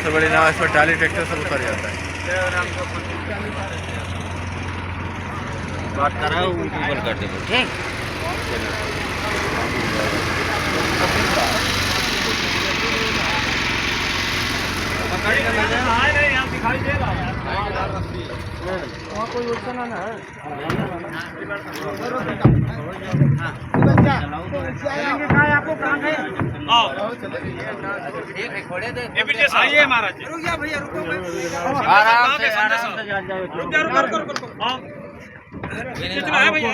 सबसे बड़ी नाव इस पर टाली ट्रैक्टर सब उतर जाता है। बात कर रहा हूँ गूगल कर दे ठीक। दिखाई दे रहा है वहाँ कोई ऑप्शन है ना आपको कहाँ गए आइए महाराज रुक जा भैया रुको आराम से रुक जा कितना है भैया